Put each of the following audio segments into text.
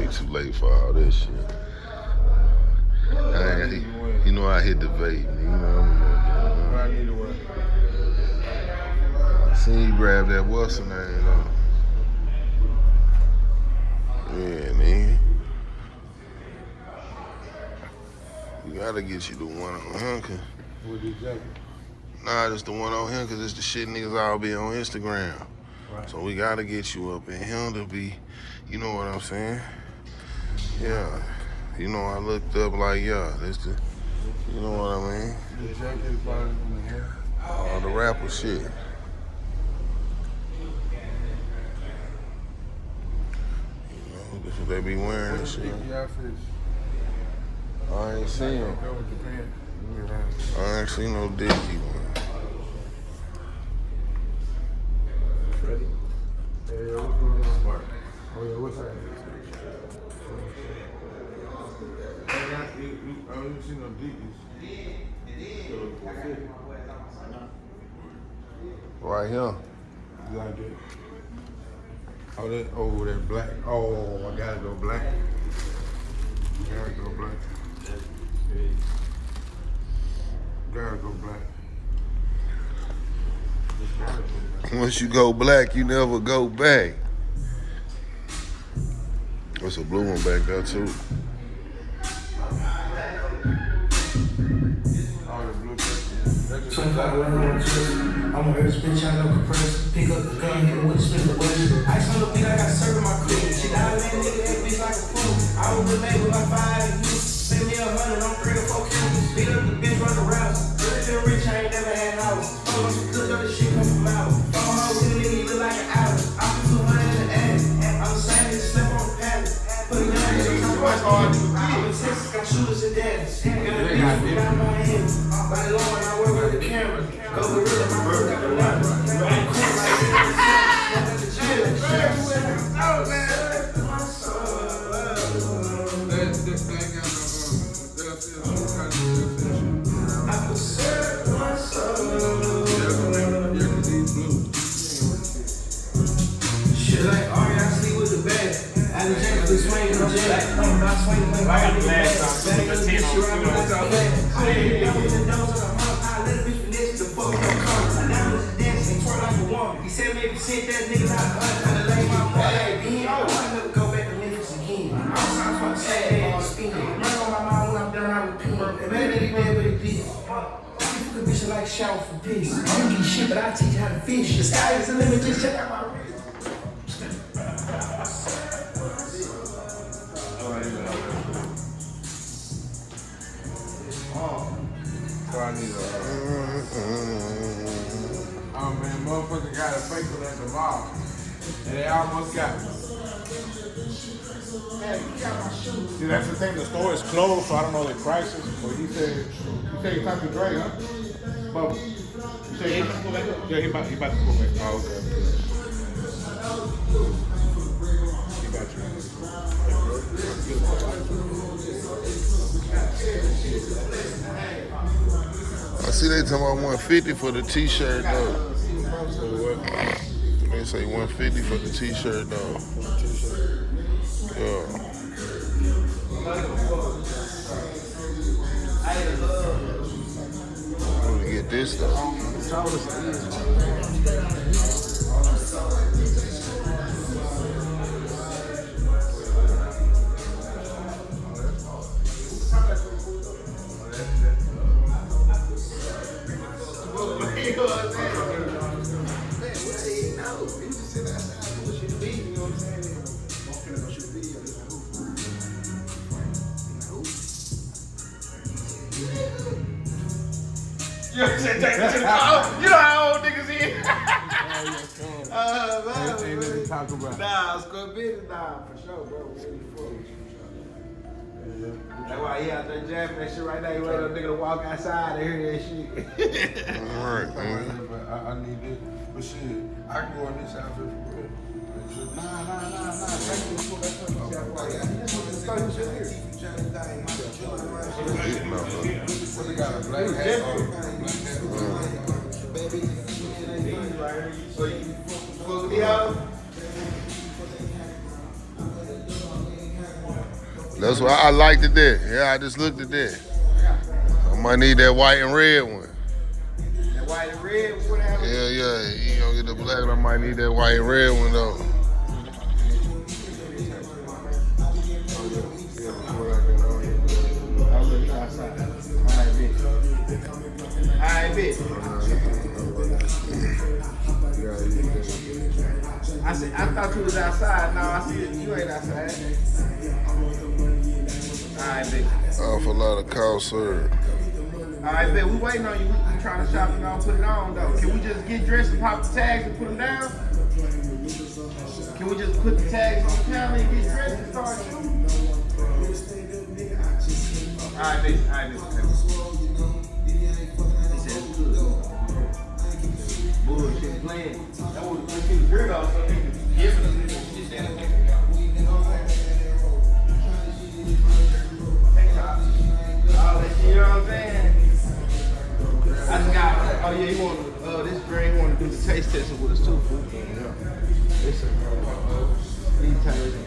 ain't too late for all this shit. You know I hit the vape, nigga. You know I need to work. I seen you grab that what's her name though. Yeah, nigga. We gotta get you the one on him, cause With the jacket. nah, just the one on him, cause it's the shit niggas all be on Instagram. Right. So we gotta get you up in him to be, you know what I'm saying? Yeah. You know, I looked up like, yeah, this the, you know what I mean? The jacket is probably in the hair. All the rapper shit. You know, this what they be wearing and shit. The outfits. I ain't seen them. Go with the pants. I ain't seen no Dizzy one. Ready? Yeah, what's going on? Smart. Oh yeah, what's that? I don't see no Dickies. Right here. You like that? Oh, that black. Oh, I gotta go black. Gotta go black. Gotta go black. Once you go black, you never go back. There's a blue one back there too. All the blue pants. 25 running on the twist. I'm on every spin, trying to compress. Pick up the gun, hit it with a spin the west. Ice on the beat, I got serving my crew. Shit, I man, nigga, that bitch like a fool. I was with made with my 5 and you. Send me 100, I'm 3 or 4 kills. Beat up the bitch, run around. Really feel rich, I ain't never had house. Hold on, some good other shit come from out. Phone home with a nigga, he look like an owl. I put 200 in the ass. I'm the same, nigga, slip on the pallet. Put a gun in the top of my I'm in Texas, got shooters and dads. Got a bitch around my head. Body long and I work with the camera. Go gorilla, my bro got the ladder. I'm cool like this. Oh, man. I could serve my soul. Shit like Ari, I sleep with the bag. I just gently swing the jet. I'm not swinging like I got the last time. Bag of the bitch around me like a bag. I let a bitch finesse the fuck no car. Now I'm dancing, twerk like a woman. He said maybe sent that nigga out of hunt. Kinda lay my bag. I never go back to Memphis again. I'm trying to say they all spin. Run on my mind when I'm done, I repeat. And maybe they did what they did. You could bitch like shower for peace. I don't get shit, but I teach you how to fish. The sky is the limit, just check out my wrist. So I need oh man, motherfucker got a fake one at the mall. And they almost got me. See, that's the thing, the store is closed, so I don't know the prices. But he said he talked to Dre, huh? Bubba. You said he about to go back up? Yeah, he about to go back. Oh, okay. He got I see they talking about 150 for the t-shirt though. They say 150 for the t-shirt though. Yeah. I'm gonna get this though. You know how old niggas is. Ain't nothing to talk about. Nah, Scorpion, nah, for sure, bro. That's why he out there jamming that shit right now. He waiting on a nigga to walk outside and hear that shit. Alright, man. I need this. But shit, I can go in this outfit for real. Nah. What they got, a black hat on? Baby, so you fuck with the house? That's why I liked it there. Yeah, I just looked at that. I might need that white and red one. That white and red, what happened? Yeah, yeah. You gonna get the black one, I might need that white and red one though. Alright, bitch. I thought you was outside. No, I see it. You ain't outside. Alright, bitch. Awful lot of cow serve. Alright, bitch. We waiting on you. We trying to shop and gonna put it on though. Can we just get dressed and pop the tags and put them down? Can we just put the tags on the counter and get dressed and start shooting? Alright, bitch. Alright, bitch. Bullshit playing. That was when she was weird off, so niggas giving us this shit that all that shit, you know what I'm saying? I just got, oh yeah, he wanted, this drink wanted to do the taste testing with us too, fool. Yeah. It's these taste.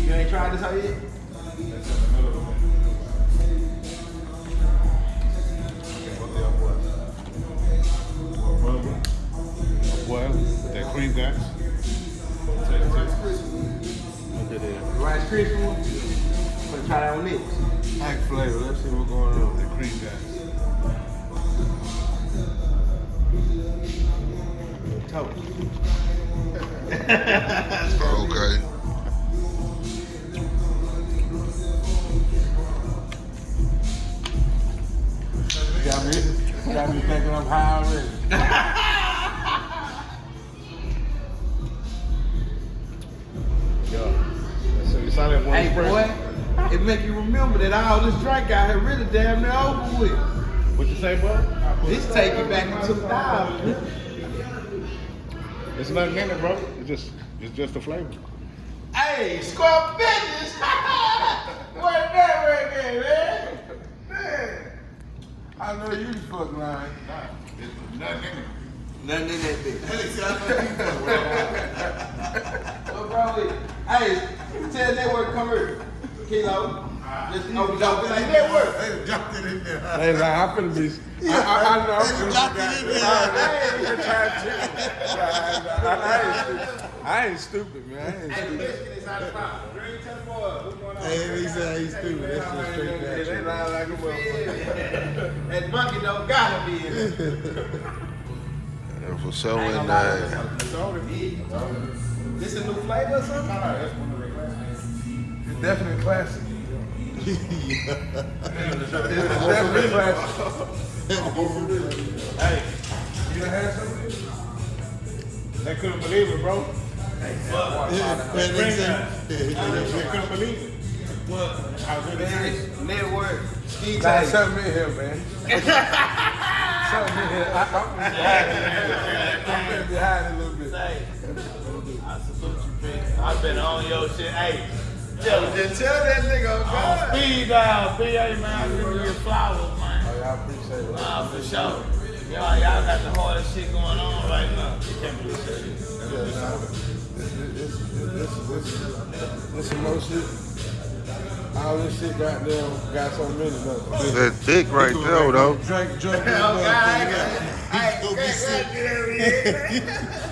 You ain't tried this out yet? Well, that cream guys. Rice Krispies one? Let's try that one next. Hack flavor. Let's see what's going on. The cream guys. Toast. Okay. Got me thinking I'm high already. So you saw that one Hey spray? boy, it make you remember that all this drink out here really damn near over with. What you say, bro? This take you back into the dial. It's nothing in it, bro. It's just the flavor. Hey, square business. What that right there, man? I know you fucking lying. Nothing in it. Nothing in that bitch. Well, bro, hey, tell the network come here. Kilo. Just open up and say network. Hey, like, I'm finna be. I know I'm finna be. I ain't stupid, man. I ain't Hey, stupid. biscuit is out of town. Green tell the boy, what's going on? Hey, he said he's stupid. That's just straight back. They lie like a motherfucker. That monkey don't gotta be in it. Yeah, for sure in there. This a new flavor or something? It's definitely classic. It's definitely classic. Hey, you done had some of this? They couldn't believe it, bro. They couldn't believe it. What? How good it is. Network. Ski Nah, taste. something in here, man. Something in here. I'm finna be hiding a little bit. I salute you, big. I've been on your shit. Hey, Just tell that nigga, oh on God. speed dial, BA, man. I'm giving you your flowers, man. Oh, y'all appreciate it. For sure. Y'all got the hardest shit going on right now. You can't believe it. This some more shit. All this shit got so many though. That thick right there, though. Drink. Oh, God.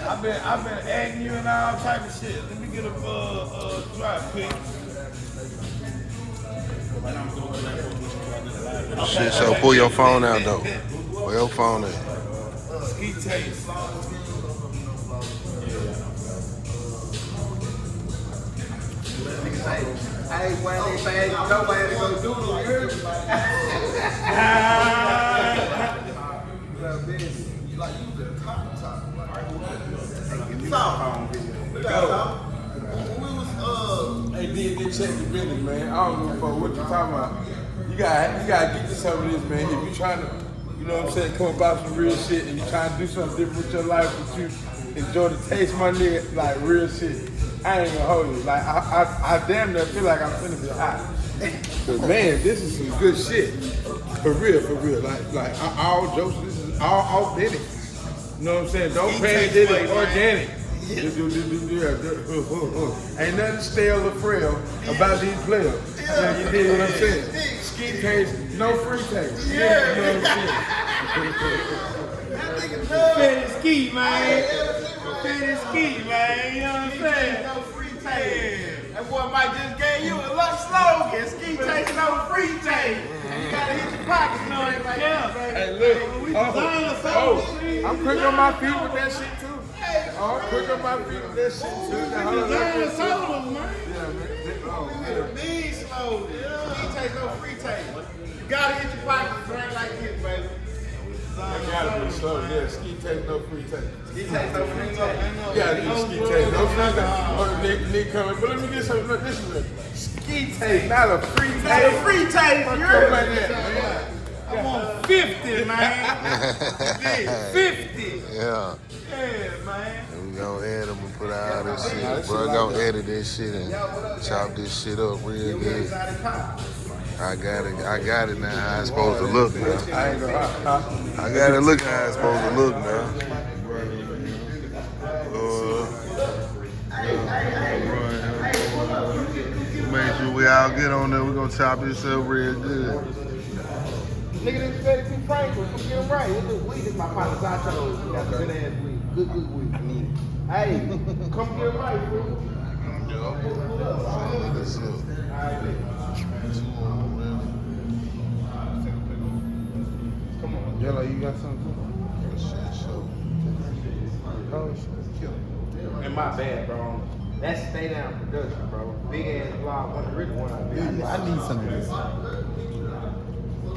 I've been adding you and all type of shit. Let me get a try quick. Shit, so pull your phone out, though. Pull your phone out. Ski taste. I ain't wearing these things. Nobody to go do it. You heard me? Hey, did check the business, man. I don't give a fuck what you talking about. You gotta get to some of this, man. If you trying to, you know what I'm saying, come about some real shit and you trying to do something different with your life, but you enjoy the taste, my nigga, like real shit. I ain't gonna hold you. Like I damn near feel like I'm finna be hot. But man, this is some good shit. For real. Like all jokes, this is all authentic. You know what I'm saying? Don't pay it, organic. Ain't nothing stale or frail about these players. Yeah, you dig what I'm saying? Ski taste, no free taste. Yeah. You know what I'm saying? Fetty ski, man. Fetty ski, man. You know what I'm saying? No free taste. That boy Mike just gave you a little slogan. Ski taste, no free taste. You gotta hit your pockets, no, ain't like that. Hey, look. I'm quick on my feet with that shit too. I'm quick on my feet with that shit too. Big slogan. Ski taste, no free taste. You gotta hit your pockets, drink like this, baby. I gotta be slow. Yeah, ski taste, no free taste. Ski taste, no free taste. You gotta do ski taste, no free taste. Oh, Nick coming. But let me get something. Look, this is a ski taste, not a free taste. Not a free taste. Fuck You're up like that, man. I want 50, man. 50. Yeah. Yeah, man. And we gonna edit them and put out all this shit. Bro, gonna edit this shit and chop this shit up real good. I got it now. How it's supposed to look now. I ain't gonna. I got it look how it's supposed to look now. Make sure we all get on there. We're gonna chop this up real good. Nigga, this Fetty P. Franklin, come get him right. This weed is my partner Sancho. Got the good ass weed. Good weed. I need it. Hey, come get him right, bro. This up. Come on. Yellow, you got something? And my bad, bro. That's Stay Down Production, bro. Big ass vlog. One of the really one I did. I need some of this.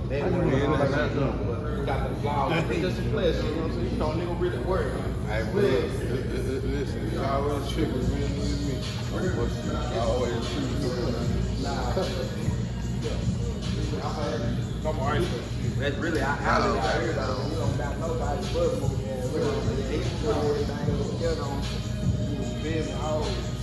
They were in but we got the vlog. It's just a pleasure, you know what I'm saying? You know, nigga really work. Hey, listen, you always trick with me and me. Always trick with me. Come on, That's really out here, though. You don't got nobody but moving. They put everything together on. You feel me?